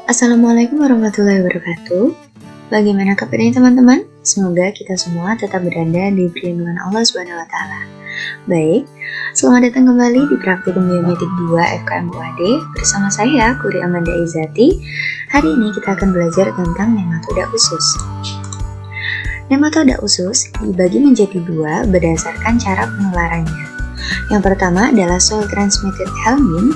Assalamualaikum warahmatullahi wabarakatuh. Bagaimana kabarnya teman-teman? Semoga kita semua tetap berada di perlindungan Allah Subhanahu wa taala. Baik, selamat datang kembali di Praktikum Biometrik 2 FKM UAD bersama saya Kuri Amanda Izati. Hari ini kita akan belajar tentang nematoda usus. Nematoda usus dibagi menjadi dua berdasarkan cara penularannya. Yang pertama adalah soil transmitted helminth,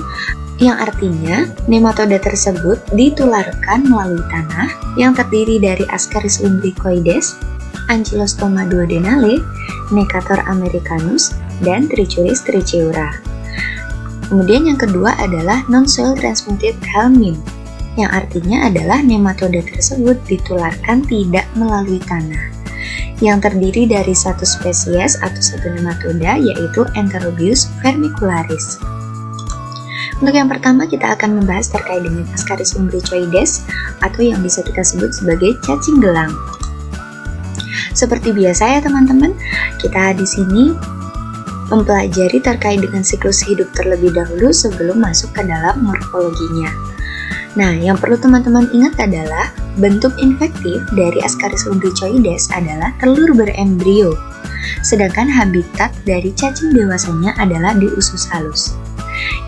yang artinya nematoda tersebut ditularkan melalui tanah yang terdiri dari Ascaris lumbricoides, Ankylostoma duodenale, Necator americanus, dan Trichuris trichiura. Kemudian yang kedua adalah non-soil transmitted helminth, yang artinya adalah nematoda tersebut ditularkan tidak melalui tanah, yang terdiri dari satu spesies atau satu nematoda, yaitu Enterobius vermicularis. Untuk yang pertama kita akan membahas terkait dengan Ascaris lumbricoides atau yang bisa kita sebut sebagai cacing gelang. Seperti biasa ya teman-teman, kita di sini mempelajari terkait dengan siklus hidup terlebih dahulu sebelum masuk ke dalam morfologinya. Nah, yang perlu teman-teman ingat adalah bentuk infektif dari Ascaris lumbricoides adalah telur berembrio, sedangkan habitat dari cacing dewasanya adalah di usus halus.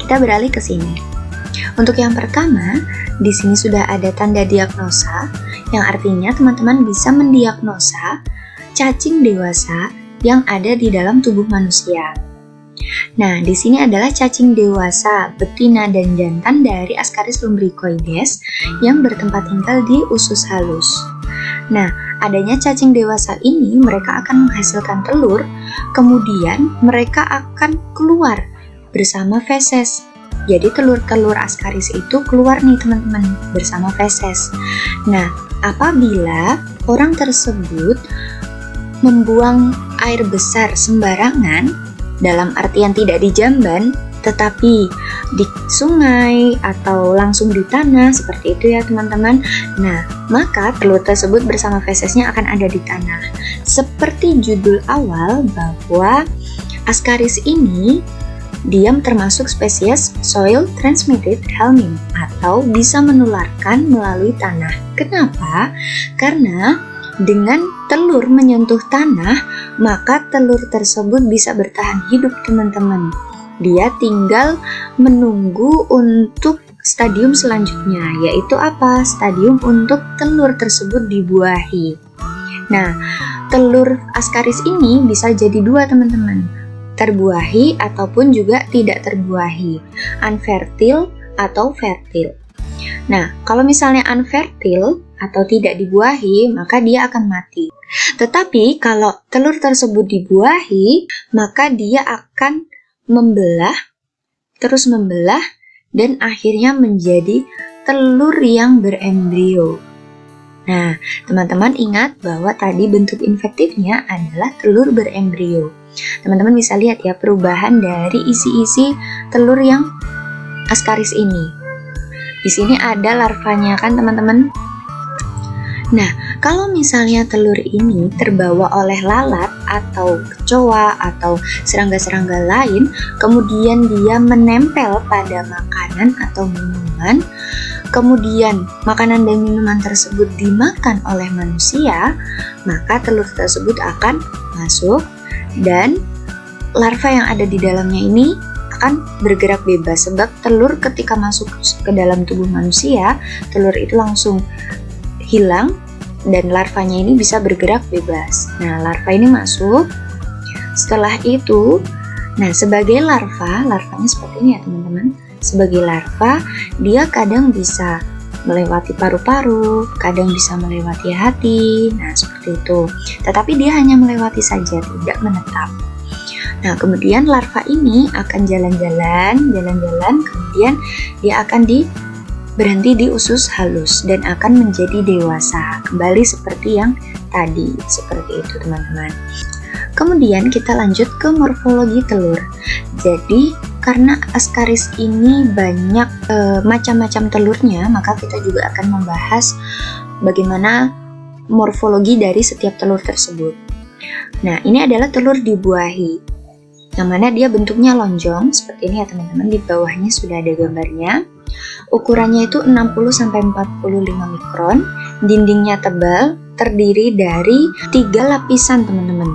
Kita beralih ke sini. Untuk yang pertama, di sini sudah ada tanda diagnosa, yang artinya teman-teman bisa mendiagnosa cacing dewasa yang ada di dalam tubuh manusia. Nah, di sini adalah cacing dewasa betina dan jantan dari Ascaris lumbricoides yang bertempat tinggal di usus halus. Nah, adanya cacing dewasa ini mereka akan menghasilkan telur, kemudian mereka akan keluar bersama feses. Jadi telur-telur Ascaris itu keluar nih teman-teman bersama feses. Nah, apabila orang tersebut membuang air besar sembarangan, dalam artian tidak di jamban, tetapi di sungai atau langsung di tanah, seperti itu ya teman-teman. Nah, maka telur tersebut bersama fesesnya akan ada di tanah. Seperti judul awal bahwa Ascaris ini dia termasuk spesies soil transmitted helminth atau bisa menularkan melalui tanah. Kenapa? Karena dengan telur menyentuh tanah, maka telur tersebut bisa bertahan hidup teman-teman. Dia tinggal menunggu untuk stadium selanjutnya, yaitu apa? Stadium untuk telur tersebut dibuahi. Nah, telur Ascaris ini bisa jadi dua teman-teman, terbuahi ataupun juga tidak terbuahi, unfertile atau fertile. Nah, kalau misalnya unfertile atau tidak dibuahi, maka dia akan mati. Tetapi kalau telur tersebut dibuahi, maka dia akan membelah, terus membelah, dan akhirnya menjadi telur yang berembrio. Nah, teman-teman ingat bahwa tadi bentuk infektifnya adalah telur berembrio. Teman-teman bisa lihat ya perubahan dari isi-isi telur yang Ascaris ini. Di sini ada larvanya kan teman-teman? Nah, kalau misalnya telur ini terbawa oleh lalat atau kecoa atau serangga-serangga lain, kemudian dia menempel pada makanan atau minuman, kemudian makanan dan minuman tersebut dimakan oleh manusia, maka telur tersebut akan masuk dan larva yang ada di dalamnya ini akan bergerak bebas, sebab telur ketika masuk ke dalam tubuh manusia, telur itu langsung hilang dan larvanya ini bisa bergerak bebas. Nah, larva ini masuk. Setelah itu, nah sebagai larvanya seperti ini ya teman-teman. Sebagai larva, dia kadang bisa melewati paru-paru, kadang bisa melewati hati. Nah, seperti itu. Tetapi dia hanya melewati saja, tidak menetap. Nah, kemudian larva ini akan jalan-jalan, kemudian dia akan berhenti di usus halus dan akan menjadi dewasa. Kembali seperti yang tadi, seperti itu teman-teman. Kemudian kita lanjut ke morfologi telur. Jadi, karena Ascaris ini banyak macam-macam telurnya, maka kita juga akan membahas bagaimana morfologi dari setiap telur tersebut. Nah, ini adalah telur dibuahi. yang mana dia bentuknya lonjong seperti ini ya teman-teman. Di bawahnya sudah ada gambarnya. Ukurannya itu 60-45 mikron. Dindingnya tebal, terdiri dari 3 lapisan teman-teman.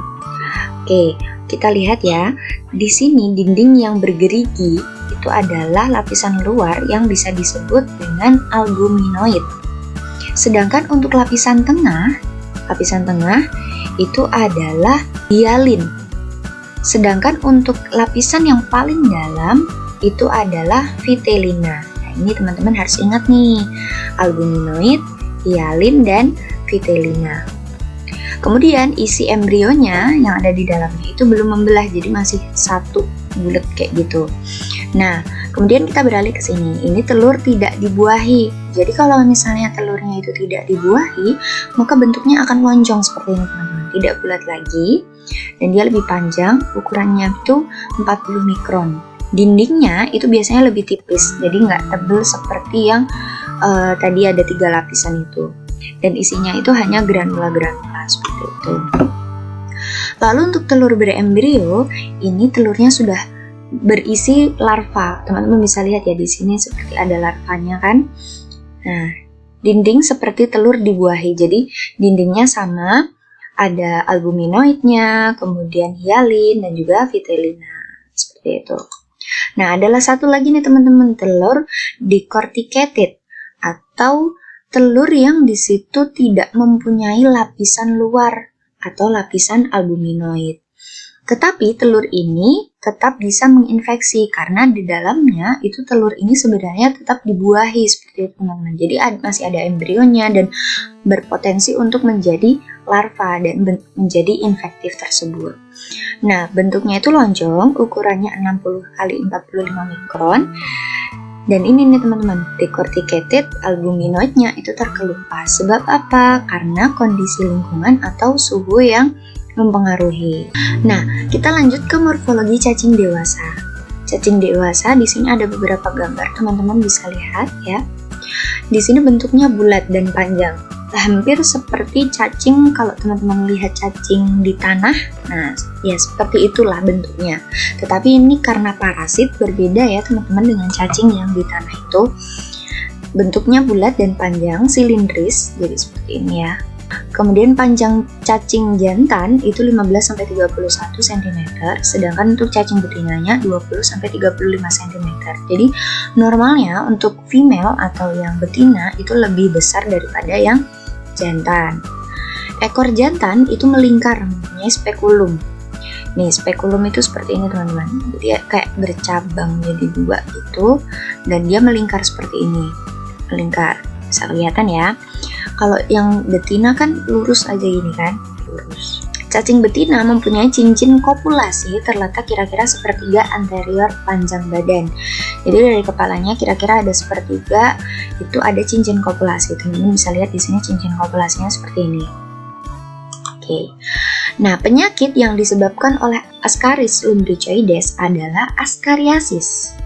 Oke, kita lihat ya. Di sini dinding yang bergerigi itu adalah lapisan luar yang bisa disebut dengan albuminoid. Sedangkan untuk lapisan tengah itu adalah hyalin. Sedangkan untuk lapisan yang paling dalam itu adalah vitellina. Nah, ini teman-teman harus ingat nih, albuminoid, hyalin, dan vitellina. Kemudian isi embrionya yang ada di dalamnya itu belum membelah, jadi masih satu bulat kayak gitu. Nah, kemudian kita beralih ke sini. Ini telur tidak dibuahi. Jadi kalau misalnya telurnya itu tidak dibuahi, maka bentuknya akan lonjong seperti ini teman-teman. Tidak bulat lagi, dan dia lebih panjang. Ukurannya itu 40 mikron. Dindingnya itu biasanya lebih tipis, jadi nggak tebal seperti yang tadi ada 3 lapisan itu. Dan isinya itu hanya granula-granula seperti itu. Lalu untuk telur berembrio, ini telurnya sudah berisi larva. Teman-teman bisa lihat ya di sini seperti ada larvanya kan. Nah, dinding seperti telur dibuahi. Jadi dindingnya sama, ada albuminoidnya, kemudian hyalin dan juga vitellina. Seperti itu. Nah, adalah satu lagi nih teman-teman, telur decorticated atau telur yang di situ tidak mempunyai lapisan luar atau lapisan albuminoid. Tetapi telur ini tetap bisa menginfeksi karena di dalamnya itu telur ini sebenarnya tetap dibuahi seperti itu teman-teman. Jadi masih ada embrionya dan berpotensi untuk menjadi larva dan menjadi infektif tersebut. Nah, bentuknya itu lonjong, ukurannya 60x45 mikron. Dan ini nih teman-teman, decorticated albuminoidnya itu terkelupas. Sebab apa? Karena kondisi lingkungan atau suhu yang mempengaruhi. Nah, kita lanjut ke morfologi cacing dewasa. Cacing dewasa di sini ada beberapa gambar, teman-teman bisa lihat ya. Di sini bentuknya bulat dan panjang, hampir seperti cacing kalau teman-teman lihat cacing di tanah. Nah, ya seperti itulah bentuknya. Tetapi ini karena parasit berbeda ya teman-teman dengan cacing yang di tanah itu. Bentuknya bulat dan panjang, silindris, jadi seperti ini ya. Kemudian panjang cacing jantan itu 15-31 cm, sedangkan untuk cacing betinanya 20-35 cm. Jadi normalnya untuk female atau yang betina itu lebih besar daripada yang jantan. Ekor jantan itu melingkar, mempunyai spekulum. Nih, spekulum itu seperti ini teman-teman. Jadi kayak bercabang jadi 2 gitu, dan dia melingkar seperti ini. Melingkar, bisa kelihatan ya. Kalau yang betina kan lurus aja gini kan, lurus. Cacing betina mempunyai cincin kopulasi terletak kira-kira sepertiga anterior panjang badan. Jadi dari kepalanya kira-kira ada sepertiga itu ada cincin kopulasi. Teman-teman bisa lihat di sini cincin kopulasinya seperti ini. Oke. Nah, penyakit yang disebabkan oleh Ascaris lumbricoides adalah askariasis,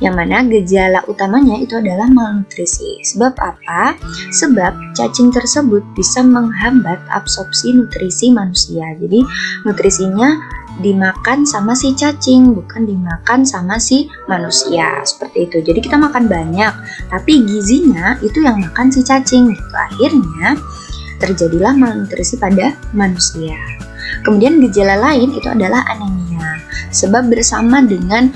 yang mana gejala utamanya itu adalah malnutrisi. Sebab apa? Sebab cacing tersebut bisa menghambat absorpsi nutrisi manusia. Jadi nutrisinya dimakan sama si cacing, bukan dimakan sama si manusia. Seperti itu. Jadi kita makan banyak, tapi gizinya itu yang makan si cacing. Gitu. Akhirnya terjadilah malnutrisi pada manusia. Kemudian gejala lain itu adalah anemia. Sebab bersama dengan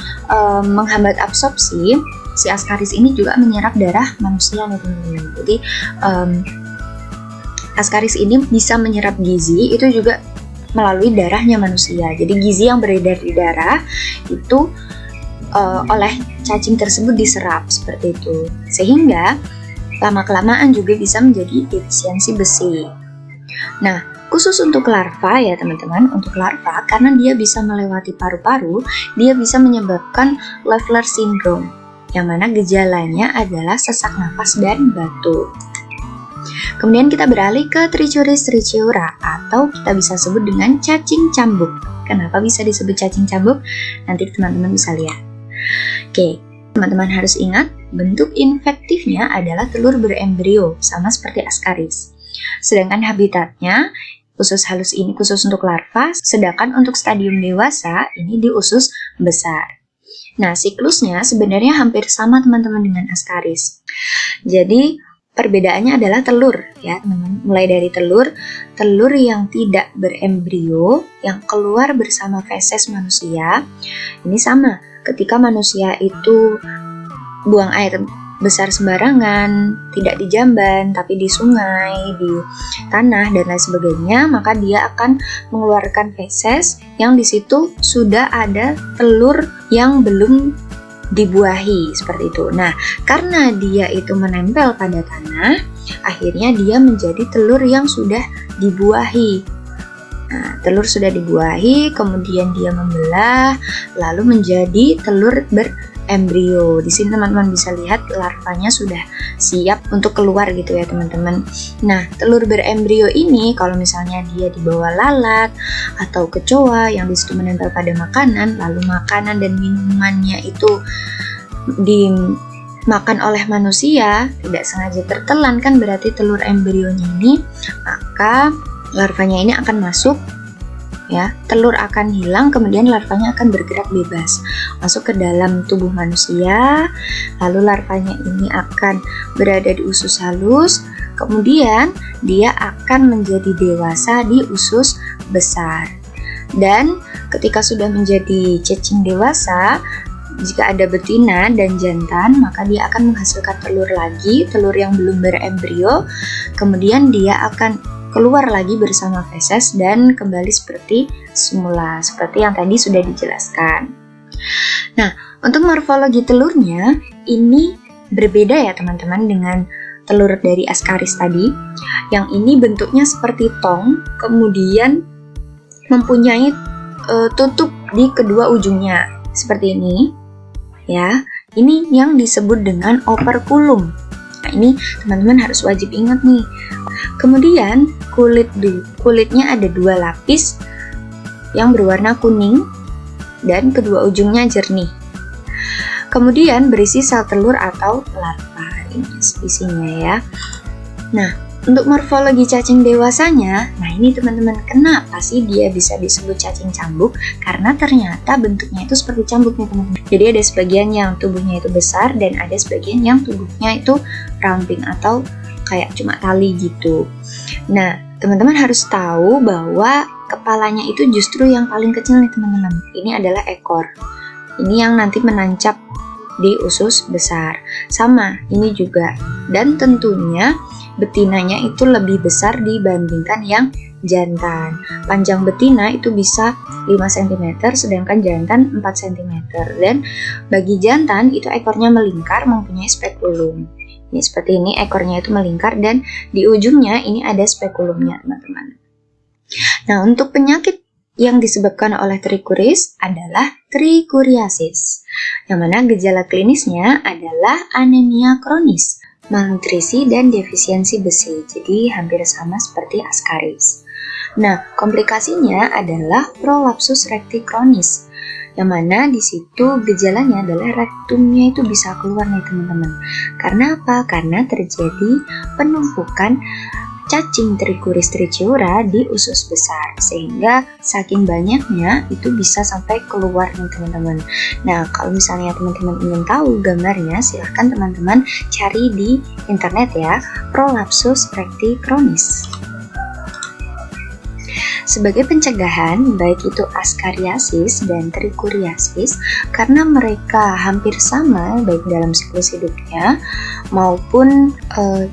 menghambat absorpsi, si Ascaris ini juga menyerap darah manusia nih teman-teman. Jadi Ascaris ini bisa menyerap gizi itu juga melalui darahnya manusia. Jadi gizi yang beredar di darah itu oleh cacing tersebut diserap seperti itu. Sehingga lama-kelamaan juga bisa menjadi defisiensi besi. Nah, khusus untuk larva ya teman-teman, untuk larva karena dia bisa melewati paru-paru, dia bisa menyebabkan Leveler syndrome, yang mana gejalanya adalah sesak nafas dan batuk. Kemudian kita beralih ke Trichuris trichiura atau kita bisa sebut dengan cacing cambuk. Kenapa bisa disebut cacing cambuk? Nanti teman-teman bisa lihat. Oke, teman-teman harus ingat bentuk infektifnya adalah telur berembrio, sama seperti Ascaris. Sedangkan habitatnya usus halus ini khusus untuk larva, sedangkan untuk stadium dewasa ini di usus besar. Nah, siklusnya sebenarnya hampir sama teman-teman dengan Ascaris. Jadi, perbedaannya adalah telur ya, teman-teman. Mulai dari telur yang tidak berembrio yang keluar bersama feses manusia. Ini sama, ketika manusia itu buang air besar sembarangan, tidak di jamban, tapi di sungai, di tanah, dan lain sebagainya, maka dia akan mengeluarkan feses yang di situ sudah ada telur yang belum dibuahi, seperti itu. Nah, karena dia itu menempel pada tanah, akhirnya dia menjadi telur yang sudah dibuahi. Nah, telur sudah dibuahi, kemudian dia membelah, lalu menjadi telur embrio. Di sini teman-teman bisa lihat larvanya sudah siap untuk keluar gitu ya teman-teman. Nah, telur berembrio ini kalau misalnya dia dibawa lalat atau kecoa yang disitu menempel pada makanan, lalu makanan dan minumannya itu dimakan oleh manusia, tidak sengaja tertelan, kan berarti telur embrionya ini, maka larvanya ini akan masuk ya, telur akan hilang, kemudian larvanya akan bergerak bebas masuk ke dalam tubuh manusia, lalu larvanya ini akan berada di usus halus, kemudian dia akan menjadi dewasa di usus besar. Dan ketika sudah menjadi cacing dewasa, jika ada betina dan jantan, maka dia akan menghasilkan telur lagi, telur yang belum berembrio, kemudian dia akan keluar lagi bersama feses dan kembali seperti semula, seperti yang tadi sudah dijelaskan. Nah, untuk morfologi telurnya ini berbeda ya teman-teman dengan telur dari Ascaris tadi. Yang ini bentuknya seperti tong, kemudian mempunyai tutup di kedua ujungnya seperti ini. Ya, ini yang disebut dengan operculum. Nah, ini teman-teman harus wajib ingat nih. Kemudian kulitnya ada 2 lapis yang berwarna kuning dan kedua ujungnya jernih. Kemudian berisi sel telur atau larva, ini isinya ya. Nah, untuk morfologi cacing dewasanya, nah ini teman-teman, kenapa sih dia bisa disebut cacing cambuk? Karena ternyata bentuknya itu seperti cambuk nih teman-teman. Jadi ada sebagian yang tubuhnya itu besar dan ada sebagian yang tubuhnya itu ramping atau kayak cuma tali gitu. Nah, teman-teman harus tahu bahwa kepalanya itu justru yang paling kecil nih teman-teman. Ini adalah ekor. Ini yang nanti menancap di usus besar. Sama, ini juga. Dan tentunya betinanya itu lebih besar dibandingkan yang jantan. Panjang betina itu bisa 5 cm, sedangkan jantan 4 cm. Dan bagi jantan itu ekornya melingkar, mempunyai spekulum. Ini seperti ini, ekornya itu melingkar dan di ujungnya ini ada spekulumnya teman-teman. Nah, untuk penyakit yang disebabkan oleh trikuris adalah trikuriasis, yang mana gejala klinisnya adalah anemia kronis, malnutrisi dan defisiensi besi. Jadi hampir sama seperti Ascaris. Nah, komplikasinya adalah prolapsus recti kronis, yang mana di situ gejalanya adalah rektumnya itu bisa keluar nih teman-teman. Karena apa? Karena terjadi penumpukan cacing Trichuris trichiura di usus besar, sehingga saking banyaknya itu bisa sampai keluar nih teman-teman. Nah, kalau misalnya teman-teman ingin tahu gambarnya, silahkan teman-teman cari di internet ya, prolapsus recti kronis. Sebagai pencegahan, baik itu Ascariasis dan Trichuriasis, karena mereka hampir sama baik dalam siklus hidupnya maupun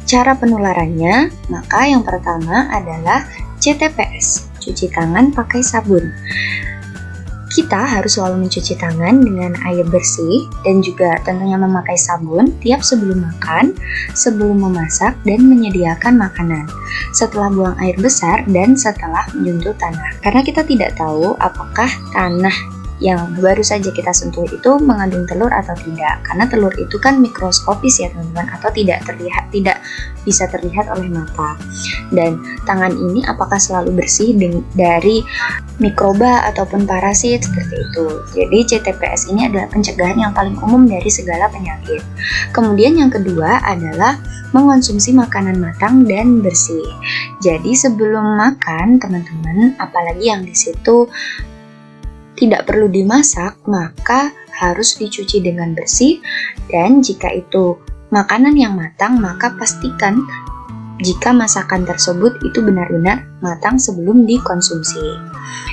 cara penularannya, maka yang pertama adalah CTPS, cuci tangan pakai sabun. Kita harus selalu mencuci tangan dengan air bersih dan juga tentunya memakai sabun tiap sebelum makan, sebelum memasak, dan menyediakan makanan, setelah buang air besar dan setelah menyentuh tanah. Karena kita tidak tahu apakah tanah yang baru saja kita sentuh itu mengandung telur atau tidak, karena telur itu kan mikroskopis ya teman-teman, atau tidak bisa terlihat oleh mata. Dan tangan ini apakah selalu bersih dari mikroba ataupun parasit seperti itu. Jadi CTPS ini adalah pencegahan yang paling umum dari segala penyakit. Kemudian yang kedua adalah mengonsumsi makanan matang dan bersih. Jadi sebelum makan teman-teman, apalagi yang di situ tidak perlu dimasak, maka harus dicuci dengan bersih. Dan jika itu makanan yang matang, maka pastikan jika masakan tersebut itu benar-benar matang sebelum dikonsumsi.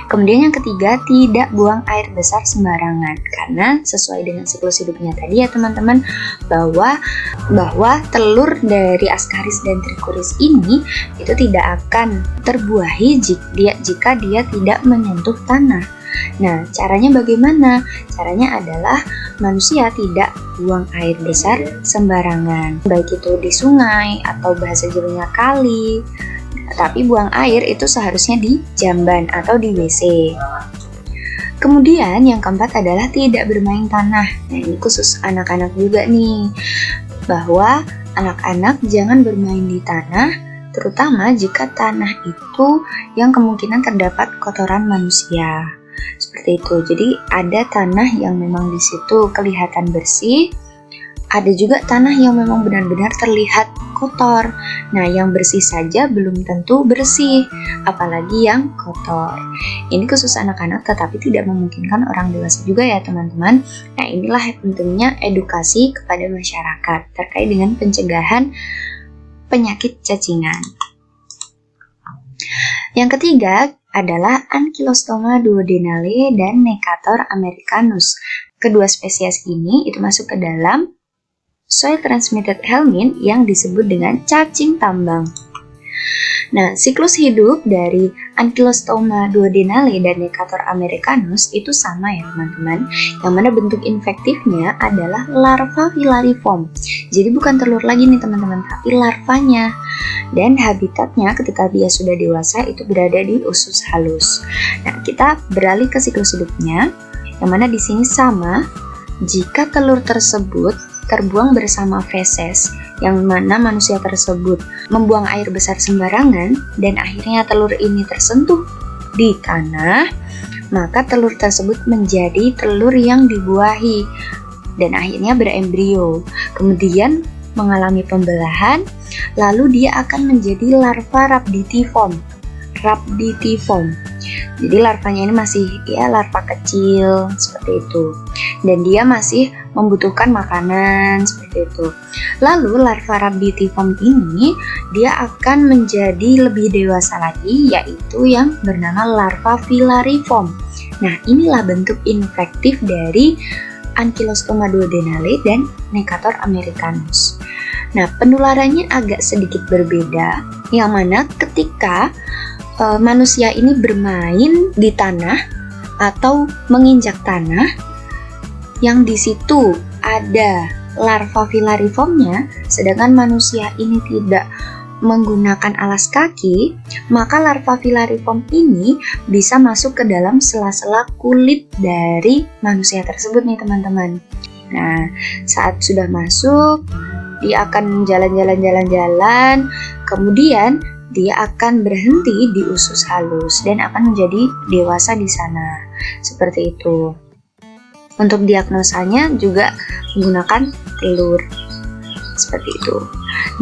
Kemudian yang ketiga, tidak buang air besar sembarangan, karena sesuai dengan siklus hidupnya tadi ya teman-teman, bahwa telur dari Ascaris dan Trichuris ini itu tidak akan terbuahi jika dia tidak menyentuh tanah. Nah, caranya bagaimana? Caranya adalah manusia tidak buang air besar sembarangan, baik itu di sungai atau bahasa Jawanya kali. Tapi buang air itu seharusnya di jamban atau di WC. Kemudian yang keempat adalah tidak bermain tanah. Nah, ini khusus anak-anak juga nih, bahwa anak-anak jangan bermain di tanah, terutama jika tanah itu yang kemungkinan terdapat kotoran manusia. Seperti itu. Jadi ada tanah yang memang di situ kelihatan bersih, ada juga tanah yang memang benar-benar terlihat kotor. Nah, yang bersih saja belum tentu bersih, apalagi yang kotor. Ini khusus anak-anak, tetapi tidak memungkinkan orang dewasa juga ya teman-teman. Nah, inilah pentingnya edukasi kepada masyarakat terkait dengan pencegahan penyakit cacingan. Yang ketiga adalah Ankylostoma duodenale dan Necator americanus. Kedua spesies ini itu masuk ke dalam soil transmitted helminth yang disebut dengan cacing tambang. Nah, siklus hidup dari Ankylostoma duodenale dan Necator americanus itu sama ya teman-teman, yang mana bentuk infektifnya adalah larva filariform. Jadi bukan telur lagi nih teman-teman, tapi larvanya. Dan habitatnya ketika dia sudah dewasa itu berada di usus halus. Nah, kita beralih ke siklus hidupnya, yang mana di sini sama. Jika telur tersebut terbuang bersama feses, yang mana manusia tersebut membuang air besar sembarangan dan akhirnya telur ini tersentuh di tanah, maka telur tersebut menjadi telur yang dibuahi dan akhirnya berembrio. Kemudian mengalami pembelahan, lalu dia akan menjadi larva rhabditiform. Jadi larvanya ini masih larva kecil seperti itu, dan dia masih membutuhkan makanan seperti itu. Lalu larva rhabditiform ini dia akan menjadi lebih dewasa lagi, yaitu yang bernama larva filariform. Nah, inilah bentuk infektif dari Ankylostoma duodenale dan Necator americanus. Nah, penularannya agak sedikit berbeda, yang mana ketika manusia ini bermain di tanah atau menginjak tanah yang di situ ada larva filariformnya, sedangkan manusia ini tidak menggunakan alas kaki, maka larva filariform ini bisa masuk ke dalam sela-sela kulit dari manusia tersebut nih teman-teman. Nah, saat sudah masuk, dia akan jalan-jalan, kemudian dia akan berhenti di usus halus dan akan menjadi dewasa di sana. Seperti itu. Untuk diagnosanya juga menggunakan telur. Seperti itu.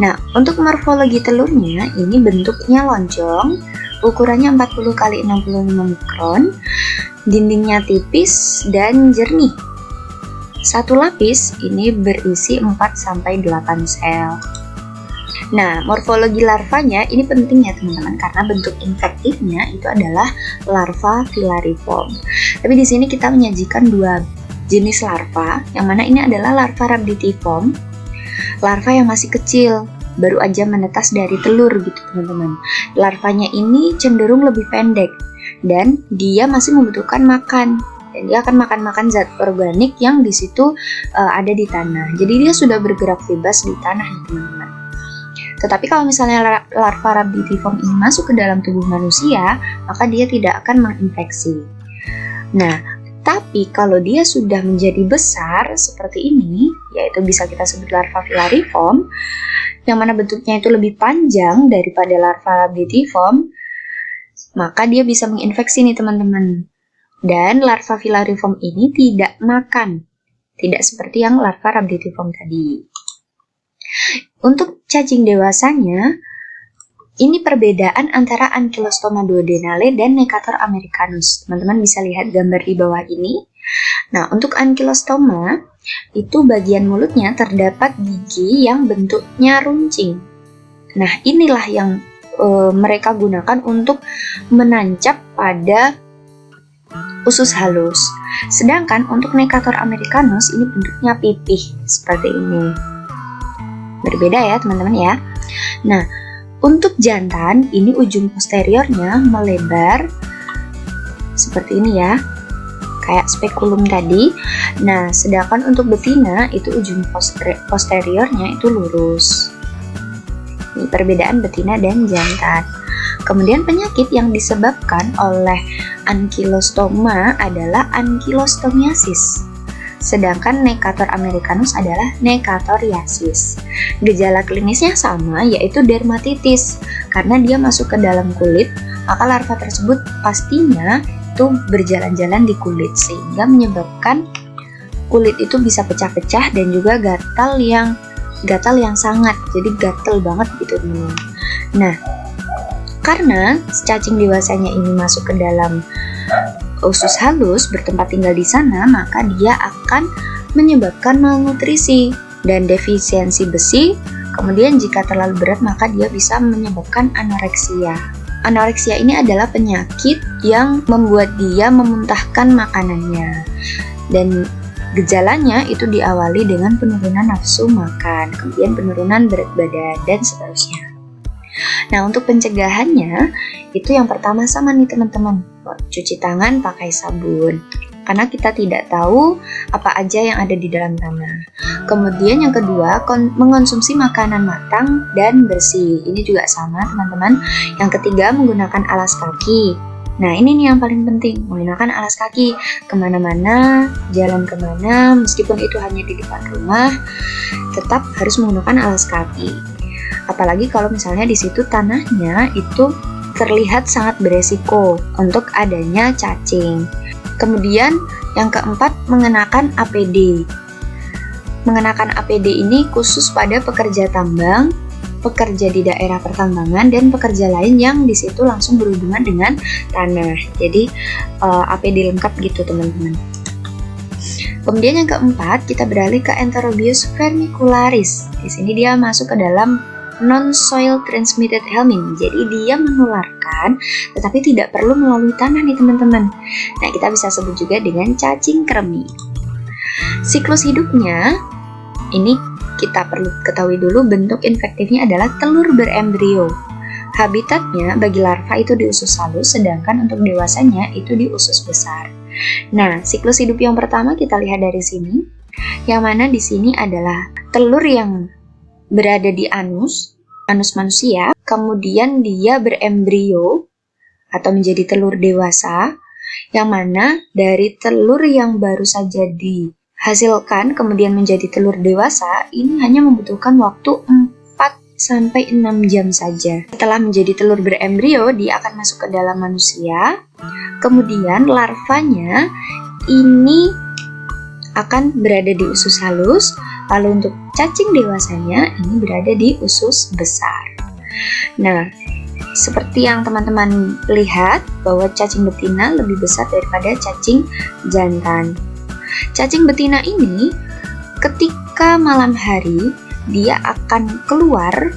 Nah, untuk morfologi telurnya ini bentuknya lonjong, ukurannya 40 x 65 mikron, dindingnya tipis dan jernih. Satu lapis ini berisi 4-8 sel. Nah, morfologi larvanya ini penting ya teman-teman, karena bentuk infektifnya itu adalah larva filariform. Tapi di sini kita menyajikan dua jenis larva, yang mana ini adalah larva rhabditiform, larva yang masih kecil, baru aja menetas dari telur gitu teman-teman. Larvanya ini cenderung lebih pendek dan dia masih membutuhkan makan. Dan dia akan makan zat organik yang di situ ada di tanah. Jadi dia sudah bergerak bebas di tanah nih teman-teman. Tetapi kalau misalnya larva rhabditiform ini masuk ke dalam tubuh manusia, maka dia tidak akan menginfeksi. Nah, Tapi kalau dia sudah menjadi besar seperti ini, yaitu bisa kita sebut larva filariform, yang mana bentuknya itu lebih panjang daripada larva labditiform, maka dia bisa menginfeksi nih teman-teman. Dan larva filariform ini tidak makan, tidak seperti yang larva labditiform tadi. Untuk cacing dewasanya, ini perbedaan antara Ankylostoma duodenale dan Necator americanus. Teman-teman bisa lihat gambar di bawah ini. Nah, untuk Ankylostoma, itu bagian mulutnya terdapat gigi yang bentuknya runcing. Nah, inilah yang mereka gunakan untuk menancap pada usus halus. Sedangkan untuk Necator americanus, ini bentuknya pipih seperti ini. Berbeda ya teman-teman ya. Nah, untuk jantan, ini ujung posteriornya melebar seperti ini ya, kayak spekulum tadi. Nah, sedangkan untuk betina, itu ujung posteriornya itu lurus. Ini perbedaan betina dan jantan. Kemudian penyakit yang disebabkan oleh Ankylostoma adalah Ankylostomiasis. Sedangkan Necator americanus adalah Necatoriasis. Gejala klinisnya sama, yaitu dermatitis. Karena dia masuk ke dalam kulit, maka larva tersebut pastinya itu berjalan-jalan di kulit, sehingga menyebabkan kulit itu bisa pecah-pecah dan juga gatal yang sangat, jadi gatal banget gitu teman-teman. Nah, karena cacing dewasanya ini masuk ke dalam usus halus, bertempat tinggal di sana, maka dia akan menyebabkan malnutrisi dan defisiensi besi. Kemudian jika terlalu berat, maka dia bisa menyebabkan anoreksia. Anoreksia ini adalah penyakit yang membuat dia memuntahkan makanannya. Dan gejalanya itu diawali dengan penurunan nafsu makan, kemudian penurunan berat badan, dan seterusnya. Nah, untuk pencegahannya, itu yang pertama sama nih teman-teman, cuci tangan pakai sabun, karena kita tidak tahu apa aja yang ada di dalam tanah. Kemudian yang kedua, mengonsumsi makanan matang dan bersih, ini juga sama teman-teman. Yang ketiga, menggunakan alas kaki. Nah, ini nih yang paling penting, menggunakan alas kaki kemana-mana, jalan kemana, meskipun itu hanya di depan rumah, tetap harus menggunakan alas kaki. Apalagi kalau misalnya di situ tanahnya itu terlihat sangat beresiko untuk adanya cacing. Kemudian yang keempat, mengenakan APD. Mengenakan APD ini khusus pada pekerja tambang, pekerja di daerah pertambangan, dan pekerja lain yang di situ langsung berhubungan dengan tanah. Jadi APD lengkap gitu teman-teman. Kemudian yang keempat, kita beralih ke Enterobius vermicularis. Di sini dia masuk ke dalam non-soil transmitted helminth, jadi dia menularkan tetapi tidak perlu melalui tanah nih teman-teman. Nah, kita bisa sebut juga dengan cacing kremi. Siklus hidupnya, ini kita perlu ketahui dulu, bentuk infektifnya adalah telur berembrio. Habitatnya bagi larva itu di usus halus, sedangkan untuk dewasanya itu di usus besar. Nah, siklus hidup yang pertama kita lihat dari sini, yang mana di sini adalah telur yang berada di anus manusia, kemudian dia berembrio atau menjadi telur dewasa, yang mana dari telur yang baru saja dihasilkan kemudian menjadi telur dewasa, ini hanya membutuhkan waktu 4-6 jam saja. Setelah menjadi telur berembrio, dia akan masuk ke dalam manusia, kemudian larvanya ini akan berada di usus halus. Lalu untuk cacing dewasanya ini berada di usus besar. Nah, seperti yang teman-teman lihat bahwa cacing betina lebih besar daripada cacing jantan. Cacing betina ini ketika malam hari dia akan keluar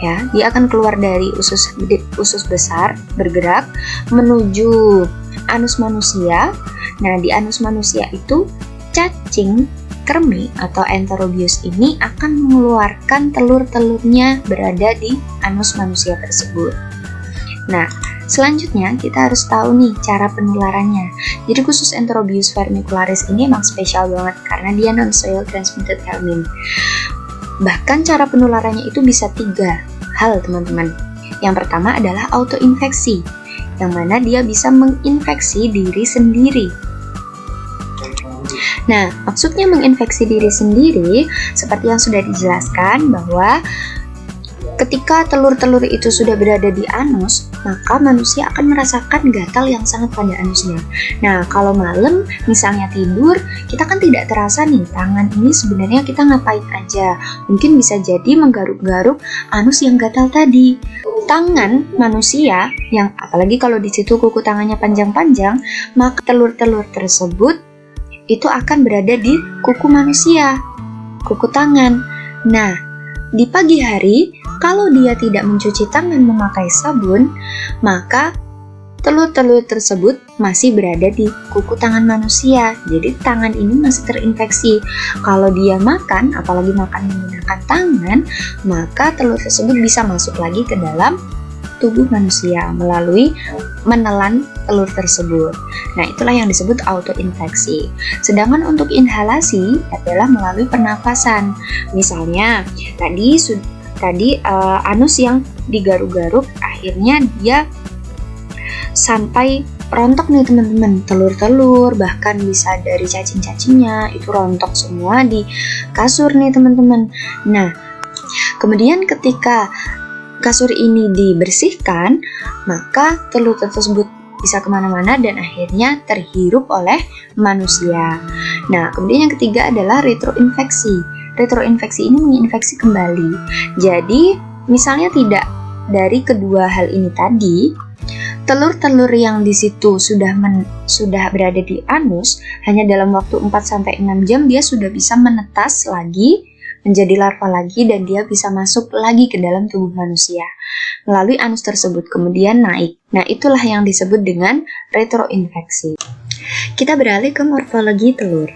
ya, dia akan keluar dari usus besar, bergerak menuju anus manusia. Nah, di anus manusia itu cacing kremi atau Enterobius ini akan mengeluarkan telur-telurnya berada di anus manusia tersebut. Nah, selanjutnya kita harus tahu nih cara penularannya. Jadi khusus Enterobius vermicularis ini emang spesial banget karena dia non-soil transmitted helminth. Bahkan cara penularannya itu bisa 3 hal teman-teman. Yang pertama adalah autoinfeksi, yang mana dia bisa menginfeksi diri sendiri. Nah, maksudnya menginfeksi diri sendiri seperti yang sudah dijelaskan bahwa ketika telur-telur itu sudah berada di anus, maka manusia akan merasakan gatal yang sangat pada anusnya. Nah, kalau malam misalnya tidur, kita kan tidak terasa nih tangan ini sebenarnya kita ngapain aja. Mungkin bisa jadi menggaruk-garuk anus yang gatal tadi. Tangan manusia, yang apalagi kalau di situ kuku tangannya panjang-panjang, maka telur-telur tersebut itu akan berada di kuku manusia, kuku tangan. Nah, di pagi hari, kalau dia tidak mencuci tangan memakai sabun, maka telur-telur tersebut masih berada di kuku tangan manusia. Jadi tangan ini masih terinfeksi. Kalau dia makan, apalagi makan menggunakan tangan, maka telur tersebut bisa masuk lagi ke dalam tubuh manusia melalui menelan telur tersebut. Nah, itulah yang disebut autoinfeksi. Sedangkan untuk inhalasi adalah melalui pernafasan. Misalnya, tadi anus yang digaruk-garuk akhirnya dia sampai rontok nih teman-teman, telur-telur bahkan bisa dari cacing-cacingnya itu rontok semua di kasur nih teman-teman. Nah, kemudian ketika kasur ini dibersihkan, maka telur tersebut bisa kemana-mana dan akhirnya terhirup oleh manusia. Nah, kemudian yang ketiga adalah retroinfeksi. Retroinfeksi ini menginfeksi kembali. Jadi, misalnya tidak dari kedua hal ini tadi, telur-telur yang di situ sudah berada di anus, hanya dalam waktu 4-6 jam dia sudah bisa menetas lagi, menjadi larva lagi, dan dia bisa masuk lagi ke dalam tubuh manusia melalui anus tersebut, kemudian naik. Nah, itulah yang disebut dengan retroinfeksi. Kita beralih ke morfologi telur.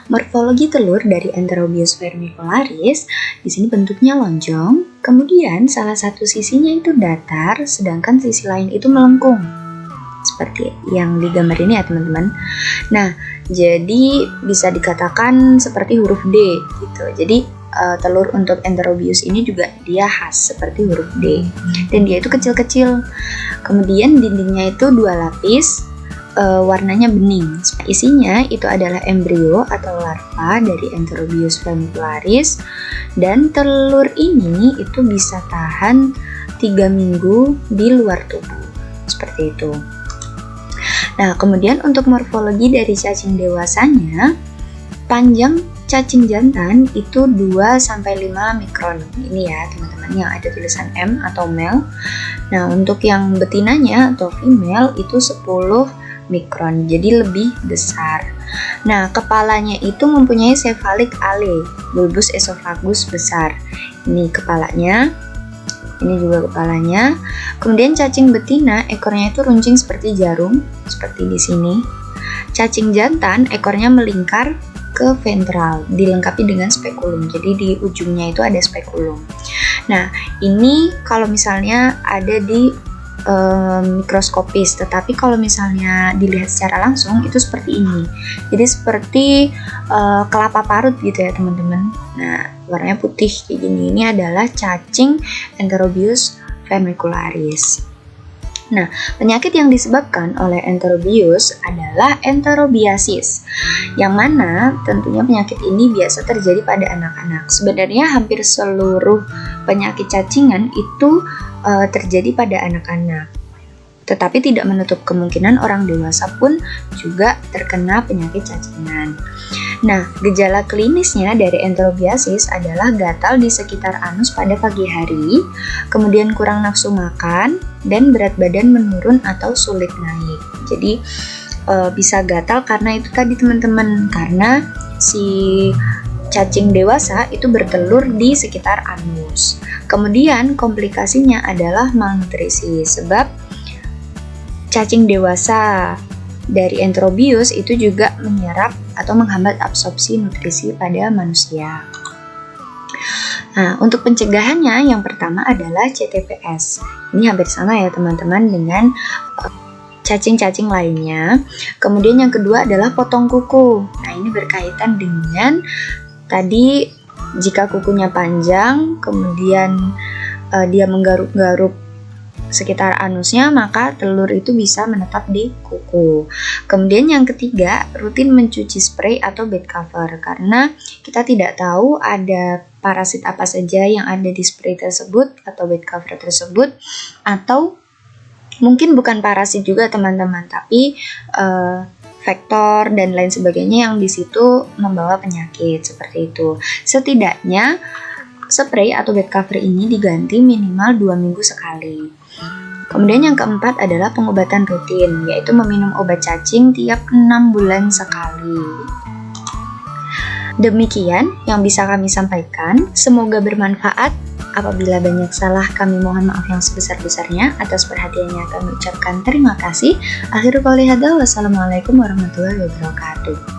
Morfologi telur dari Enterobius vermicularis di sini bentuknya lonjong, kemudian salah satu sisinya itu datar, sedangkan sisi lain itu melengkung. Seperti yang digambar ini ya teman-teman. Nah, jadi bisa dikatakan seperti huruf D gitu. Jadi telur untuk Enterobius ini juga dia khas seperti huruf D, dan dia itu kecil-kecil. Kemudian dindingnya itu 2 lapis, warnanya bening. Isinya itu adalah embrio atau larva dari Enterobius vermicularis, dan telur ini itu bisa tahan 3 minggu di luar tubuh. Seperti itu. Nah, kemudian untuk morfologi dari cacing dewasanya, panjang cacing jantan itu 2-5 mikron. Ini ya teman-teman yang ada tulisan M atau male. Nah, untuk yang betinanya atau female itu 10 mikron, jadi lebih besar. Nah, kepalanya itu mempunyai cephalic ale, bulbus esophagus besar. Ini kepalanya. Ini juga kepalanya. Kemudian cacing betina ekornya itu runcing seperti jarum, seperti di sini. Cacing jantan ekornya melingkar ke ventral, dilengkapi dengan spekulum. Jadi di ujungnya itu ada spekulum. Nah, ini kalau misalnya ada di mikroskopis, tetapi kalau misalnya dilihat secara langsung itu seperti ini. Jadi seperti kelapa parut gitu ya teman-teman. Nah, warnanya putih kayak gini. Ini adalah cacing Enterobius vermicularis. Nah, penyakit yang disebabkan oleh Enterobius adalah enterobiasis, yang mana tentunya penyakit ini biasa terjadi pada anak-anak. Sebenarnya hampir seluruh penyakit cacingan itu terjadi pada anak-anak, tetapi tidak menutup kemungkinan orang dewasa pun juga terkena penyakit cacingan. Nah, gejala klinisnya dari enterobiasis adalah gatal di sekitar anus pada pagi hari, kemudian kurang nafsu makan, dan berat badan menurun atau sulit naik. Jadi bisa gatal karena itu tadi teman-teman, karena si cacing dewasa itu bertelur di sekitar anus. Kemudian komplikasinya adalah malnutrisi, sebab cacing dewasa dari Enterobius itu juga menyerap atau menghambat absorpsi nutrisi pada manusia. Nah, untuk pencegahannya yang pertama adalah CTPS. Ini hampir sama ya teman-teman dengan cacing-cacing lainnya. Kemudian yang kedua adalah potong kuku. Nah, ini berkaitan dengan tadi jika kukunya panjang, kemudian dia menggaruk-garuk sekitar anusnya, maka telur itu bisa menetap di kuku. Kemudian yang ketiga, rutin mencuci spray atau bed cover, karena kita tidak tahu ada parasit apa saja yang ada di spray tersebut atau bed cover tersebut, atau mungkin bukan parasit juga teman-teman, tapi vektor dan lain sebagainya yang di situ membawa penyakit seperti itu. Setidaknya spray atau bed cover ini diganti minimal 2 minggu sekali. Kemudian yang keempat adalah pengobatan rutin, yaitu meminum obat cacing tiap 6 bulan sekali. Demikian yang bisa kami sampaikan, semoga bermanfaat. Apabila banyak salah, kami mohon maaf yang sebesar-besarnya. Atas perhatiannya kami ucapkan terima kasih. Akhirul qouli hadza, wassalamualaikum warahmatullahi wabarakatuh.